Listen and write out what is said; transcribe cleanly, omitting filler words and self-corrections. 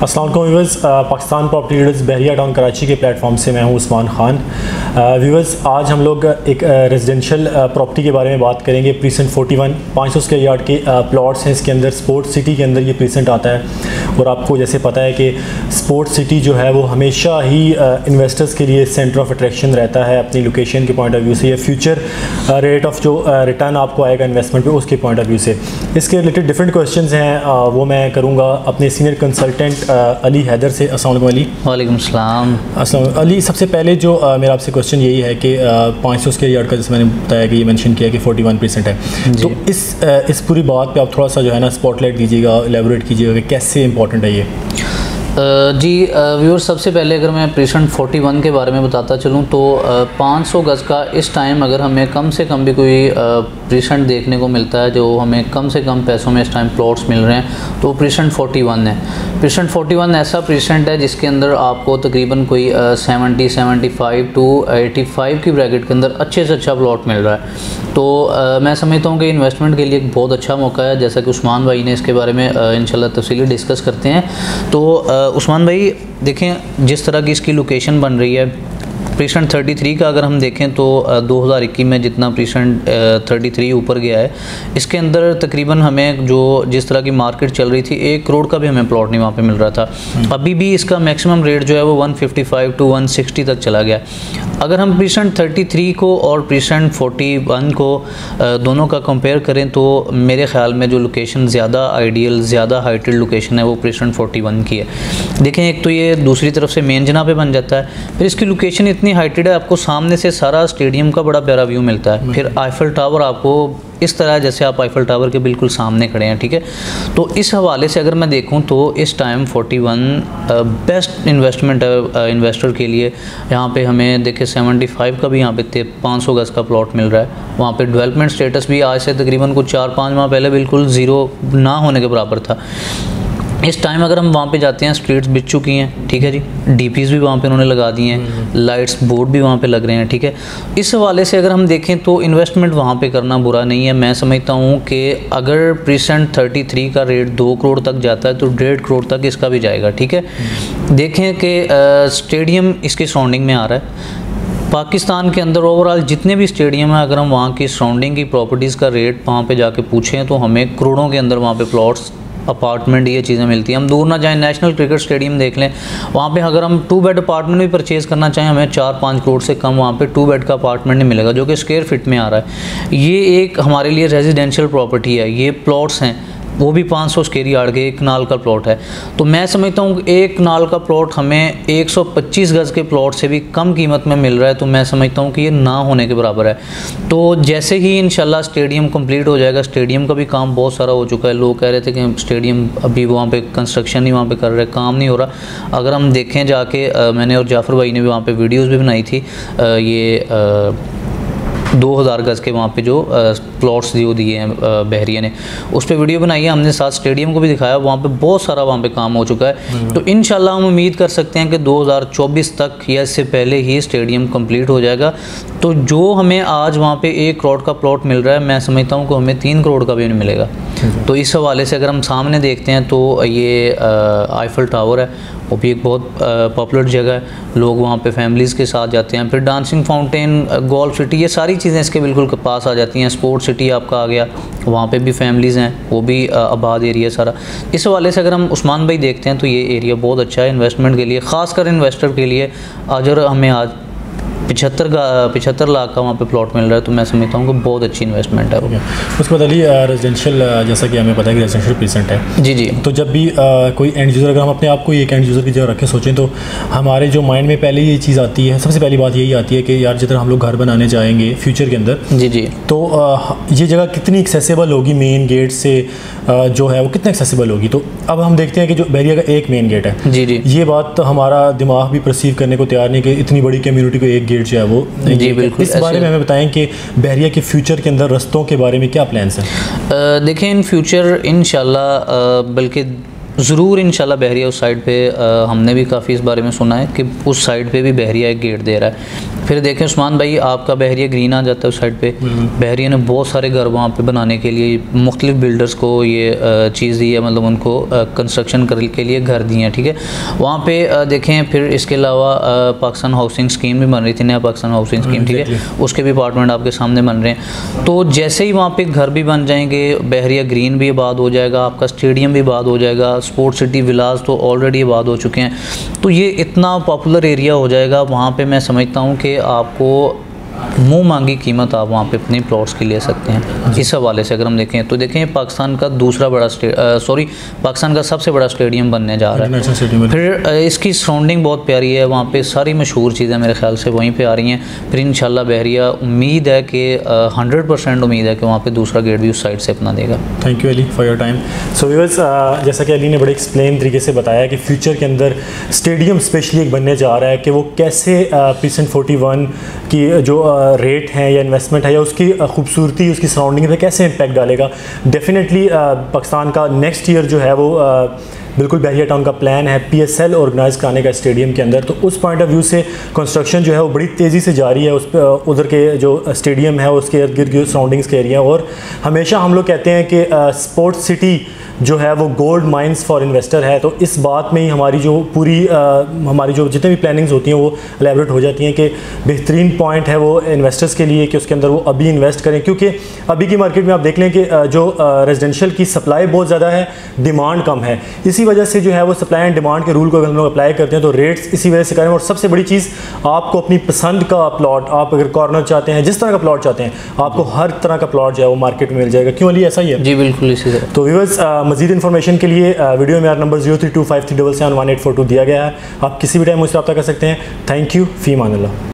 अस्सलाम वालेकुम viewers, Pakistan property dealers बहरिया town Karachi के प्लेटफॉर्म से मैं हूं उस्मान खान। व्यूअर्स, आज हम लोग एक रेजिडेंशियल प्रॉपर्टी के बारे में बात करेंगे। प्रीसेंट 41 500 स्क्वायर यार्ड के प्लॉट्स हैं इसके अंदर। स्पोर्ट्स सिटी के अंदर ये प्रीसेंट आता है और आपको जैसे पता है कि स्पोर्ट्स सिटी जो है वो हमेशा ही इन्वेस्टर्स के लिए सेंटर ऑफ अट्रैक्शन रहता है अपनी लोकेशन के पॉइंट ऑफ व्यू से, या फ्यूचर रेट ऑफ जो रिटर्न आपको आएगा इन्वेस्टमेंट पे उसके पॉइंट ऑफ व्यू से। इसके रिलेटेड डिफरेंट क्वेश्चंस हैं, वो मैं करूँगा अपने सीनियर कंसल्टेंट अली हैदर से। अस्सलाम वालेकुम अली। वालेकुम सलाम। अस्सलाम अली, सबसे पहले जो मेरा आपसे क्वेश्चन यही है कि 500 स्क्वायर यार्ड का जैसे मैंने बताया कि ये मेंशन किया कि 41% है, तो इस पूरी बात पे आप थोड़ा सा जो है ना स्पॉटलाइट दीजिएगा, एलेबोरेट कीजिएगा कि कैसे इंपॉर्टेंट है ये। जी व्यूअर, सबसे पहले अगर मैं प्रीसेंट 41 के बारे में बताता चलूँ तो 500 गज़ का इस टाइम अगर हमें कम से कम भी कोई प्रीसेंट देखने को मिलता है जो हमें कम से कम पैसों में इस टाइम प्लॉट्स मिल रहे हैं तो प्रीसेंट 41 है। प्रीसेंट 41 ऐसा प्रीसेंट है जिसके अंदर आपको तकरीबन कोई 75 टू 85 की ब्रैकेट के अंदर अच्छे से अच्छा प्लॉट मिल रहा है। तो मैं समझता हूँ कि इन्वेस्टमेंट के लिए एक बहुत अच्छा मौका है, जैसा कि उस्मान भाई ने इसके बारे में इंशाल्लाह तफसीली डिस्कस करते हैं। तो उस्मान भाई देखें, जिस तरह की इसकी लोकेशन बन रही है, प्रीसेंट 33 का अगर हम देखें तो 2021 में जितना प्रीसेंट 33 ऊपर गया है, इसके अंदर तकरीबन हमें जो जिस तरह की मार्केट चल रही थी 1 करोड़ का भी हमें प्लॉट नहीं वहाँ पे मिल रहा था। अभी भी इसका मैक्सिमम रेट जो है वो 155 टू 160 तक चला गया। अगर हम प्रीसेंट 33 को और प्रीसेंट 41 को दोनों का कंपेयर करें तो मेरे ख़्याल में जो लोकेशन ज़्यादा आइडियल, ज़्यादा हाइटेड लोकेशन है वो प्रीसेंट 41 की है। देखें, एक तो ये दूसरी तरफ से मेन जगह पे बन जाता है, फिर इसकी लोकेशन इतनी हाइटेड है, आपको सामने से सारा स्टेडियम का बड़ा प्यारा व्यू मिलता है। फिर आईफल टावर आपको इस तरह जैसे आप आईफल टावर के बिल्कुल सामने खड़े हैं, ठीक है। तो इस हवाले से अगर मैं देखूं तो इस टाइम 41 बेस्ट इन्वेस्टमेंट है इन्वेस्टर के लिए। यहाँ पे हमें देखें 75 का भी यहाँ पे 500 गज़ का प्लॉट मिल रहा है। वहाँ पे डेवलपमेंट स्टेटस भी आज से तकरीबन कुछ 4-5 माह पहले बिल्कुल ज़ीरो ना होने के बराबर था। इस टाइम अगर हम वहाँ पे जाते हैं, स्ट्रीट्स बिक चुकी हैं, ठीक है जी, डीपीज़ भी वहाँ पे उन्होंने लगा दिए हैं, लाइट्स बोर्ड भी वहाँ पे लग रहे हैं, ठीक है। इस हवाले से अगर हम देखें तो इन्वेस्टमेंट वहाँ पे करना बुरा नहीं है। मैं समझता हूँ कि अगर प्रीसेंट 33 का रेट 2 करोड़ तक जाता है तो 1.5 करोड़ तक इसका भी जाएगा, ठीक है। देखें कि स्टेडियम इसके सराउंडिंग में आ रहा है। पाकिस्तान के अंदर ओवरऑल जितने भी स्टेडियम हैं, अगर हम वहाँ की सराउंडिंग की प्रॉपर्टीज़ का रेट वहाँ पे जाके पूछें तो हमें करोड़ों के अंदर वहाँ पे प्लॉट्स, अपार्टमेंट, ये चीज़ें मिलती हैं। हम दूर ना जाएं, नेशनल क्रिकेट स्टेडियम देख लें, वहाँ पे अगर हम 2 बेड अपार्टमेंट भी परचेज़ करना चाहें हमें 4-5 करोड़ से कम वहाँ पे 2 बेड का अपार्टमेंट नहीं मिलेगा, जो कि स्क्वायर फीट में आ रहा है। ये एक हमारे लिए रेजिडेंशियल प्रॉपर्टी है, ये प्लॉट्स हैं, वो भी 500 स्क्वायर यार्ड के 1 नाल का प्लॉट है। तो मैं समझता हूँ कि 1 नाल का प्लॉट हमें 125 गज़ के प्लॉट से भी कम कीमत में मिल रहा है, तो मैं समझता हूँ कि ये ना होने के बराबर है। तो जैसे ही इंशाल्लाह स्टेडियम कंप्लीट हो जाएगा, स्टेडियम का भी काम बहुत सारा हो चुका है। लोग कह रहे थे कि स्टेडियम अभी वहाँ पे कंस्ट्रक्शन ही वहाँ पे कर रहे, काम नहीं हो रहा। अगर हम देखें जाके, मैंने और जाफ़र भाई ने भी वहाँ पर वीडियोज़ भी बनाई थी, ये 2000 गज़ के वहाँ पे जो प्लॉट्स जो दिए हैं बहरिया ने, उस पर वीडियो बनाई है हमने, साथ स्टेडियम को भी दिखाया। वहाँ पे बहुत सारा वहाँ पे काम हो चुका है। तो इंशाल्लाह हम उम्मीद कर सकते हैं कि 2024 तक या इससे पहले ही स्टेडियम कंप्लीट हो जाएगा। तो जो हमें आज वहाँ पे 1 करोड़ का प्लॉट मिल रहा है, मैं समझता हूँ कि हमें 3 करोड़ का भी नहीं मिलेगा। तो इस हवाले से अगर हम सामने देखते हैं तो ये आईफल टावर है, वो भी एक बहुत पॉपुलर जगह है, लोग वहाँ पे फैमिलीज़ के साथ जाते हैं। फिर डांसिंग फाउंटेन, गोल्फ सिटी, ये सारी चीज़ें इसके बिल्कुल पास आ जाती हैं। स्पोर्ट्स सिटी आपका आ गया, वहाँ पे भी फैमिलीज़ हैं, वो भी आबाद एरिया सारा। इस हवाले से अगर हम उस्मान भाई देखते हैं तो ये एरिया बहुत अच्छा है इन्वेस्टमेंट के लिए, ख़ासकर इन्वेस्टर के लिए। अगर हमें आज 75 लाख का वहाँ पे प्लॉट मिल रहा है तो मैं समझता हूँ कि बहुत अच्छी इन्वेस्टमेंट है वो। उसके बाद अली, रेजिडेंशियल जैसा कि हमें पता है कि रेजिडेंशियल प्रीसेंट है जी जी, तो जब भी कोई एंड यूज़र, अगर हम अपने आप को एक एंड यूज़र की जगह रखें सोचें तो हमारे जो माइंड में पहले ये चीज़ आती है, सबसे पहली बात यही आती है कि यार जिधर हम लोग घर बनाने जाएंगे फ्यूचर के अंदर, जी जी, तो ये जगह कितनी एक्सेसिबल होगी, मेन गेट से जो है वो कितना एक्सेसिबल होगी। तो अब हम देखते हैं कि जो बहरिया का एक मेन गेट है, जी जी, ये बात तो हमारा दिमाग भी परसीव करने को तैयार नहीं कि इतनी बड़ी कम्युनिटी को एक गेट जो है वो, जी बिल्कुल। इस बारे में हमें बताएं कि बहरिया के फ्यूचर के अंदर रस्तों के बारे में क्या प्लान्स हैं। देखें, इन फ्यूचर इंशाल्लाह बल्कि ज़रूर इंशाल्लाह बहरिया उस साइड पे हमने भी काफ़ी इस बारे में सुना है कि उस साइड पे भी बहरिया एक गेट दे रहा है। फिर देखें उस्मान भाई, आपका बहरिया ग्रीन आ जाता है उस साइड पे। बहरिया ने बहुत सारे घर वहाँ पे बनाने के लिए मुख्तलिफ बिल्डर्स को ये चीज़ दी है, मतलब उनको कंस्ट्रक्शन के लिए घर दिए हैं, ठीक है। वहाँ पे देखें फिर इसके अलावा पाकिस्तान हाउसिंग स्कीम भी बन रही थी, नया पाकिस्तान हाउसिंग स्कीम, ठीक है, उसके भी अपार्टमेंट आपके सामने बन रहे हैं। तो जैसे ही वहाँ पे घर भी बन जाएंगे, बहरिया ग्रीन भी आबाद हो जाएगा, आपका स्टेडियम भी आबाद हो जाएगा, स्पोर्ट्स सिटी विलास तो ऑलरेडी आबाद हो चुके हैं। तो ये इतना पॉपुलर एरिया हो जाएगा वहाँ पे, मैं समझता हूँ कि आपको मुँह मांगी कीमत आप वहाँ पे अपने प्लॉट्स की ले सकते हैं। इस हवाले से अगर हम देखें तो देखें पाकिस्तान का दूसरा बड़ा पाकिस्तान का सबसे बड़ा स्टेडियम बनने जा रहा है। फिर इसकी सराउंडिंग बहुत प्यारी है, वहाँ पे सारी मशहूर चीज़ें मेरे ख्याल से वहीं पे आ रही हैं। फिर इंशाल्लाह बहरिया उम्मीद है कि 100% उम्मीद है कि वहाँ पे दूसरा गेट भी उस साइड से अपना देगा। Thank you Ali for your time. So viewers, जैसा कि अली ने बड़े एक्सप्लेन तरीके से बताया कि फ्यूचर के अंदर स्टेडियम स्पेशली एक बनने जा रहा है कि वो कैसे प्रीसेंट 41 की जो रेट है या इन्वेस्टमेंट है या उसकी खूबसूरती, उसकी सराउंडिंग पे कैसे इम्पैक्ट डालेगा। डेफिनेटली पाकिस्तान का नेक्स्ट ईयर जो है वो बिल्कुल बहरिया टाउन का प्लान है PSL ऑर्गेनाइज कराने का स्टेडियम के अंदर। तो उस पॉइंट ऑफ व्यू से कंस्ट्रक्शन जो है वो बड़ी तेज़ी से जारी है। उस उधर के जो स्टेडियम है उसके इर्द गिर्द सराउंडिंग्स के एरिया, और हमेशा हम लोग कहते हैं कि स्पोर्ट्स सिटी जो है वो गोल्ड माइंस फॉर इन्वेस्टर है। तो इस बात में ही हमारी जो पूरी हमारी जो जितने भी प्लानिंग्स होती हैं वो एलेबरेट हो जाती हैं कि बेहतरीन पॉइंट है वो इन्वेस्टर्स के लिए कि उसके अंदर वो अभी इन्वेस्ट करें, क्योंकि अभी की मार्केट में आप देख लें कि जो रेजिडेंशियल की सप्लाई बहुत ज़्यादा है, डिमांड कम है। इसी वजह से जो है वो सप्लाई एंड डिमांड के रूल को हम लोग अप्लाई करते हैं तो रेट्स इसी वजह से करें। और सबसे बड़ी चीज़, आपको अपनी पसंद का प्लॉट, आप अगर कॉर्नर चाहते हैं, जिस तरह का प्लॉट चाहते हैं, आपको हर तरह का प्लॉट जो है वो मार्केट में मिल जाएगा। क्यों अली, ऐसा ही है? जी बिल्कुल इसी तरह। तो व्यूअर्स, मज़ीद इन्फॉर्मेशन के लिए वीडियो में मेरा नंबर 0325371842 दिया गया है। आप किसी भी टाइम मुझसे रब्ता कर सकते हैं। थैंक यू, फ़ी मान अल्लाह।